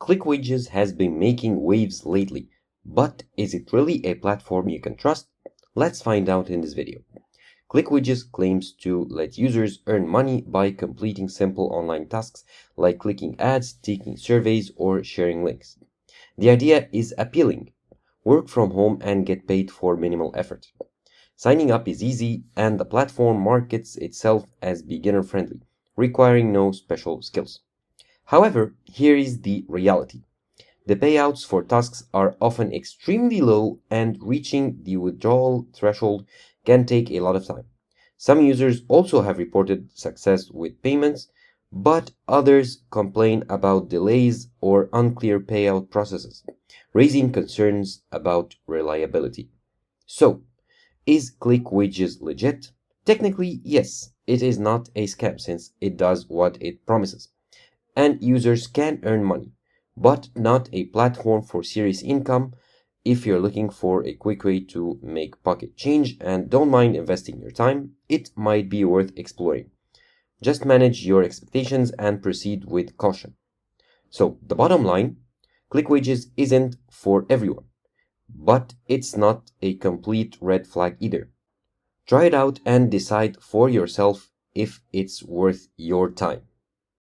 ClickWages has been making waves lately, but is it really a platform you can trust? Let's find out in this video. ClickWages claims to let users earn money by completing simple online tasks like clicking ads, taking surveys, or sharing links. The idea is appealing. Work from home and get paid for minimal effort. Signing up is easy, and the platform markets itself as beginner-friendly, requiring no special skills. However, here is the reality. The payouts for tasks are often extremely low, and reaching the withdrawal threshold can take a lot of time. Some users also have reported success with payments, but others complain about delays or unclear payout processes, raising concerns about reliability. So, is ClickWages legit? Technically, yes, it is not a scam since it does what it promises, and users can earn money, but not a platform for serious income. If you're looking for a quick way to make pocket change and don't mind investing your time, it might be worth exploring. Just manage your expectations and proceed with caution. So, the bottom line, ClickWages isn't for everyone, but it's not a complete red flag either. Try it out and decide for yourself if it's worth your time.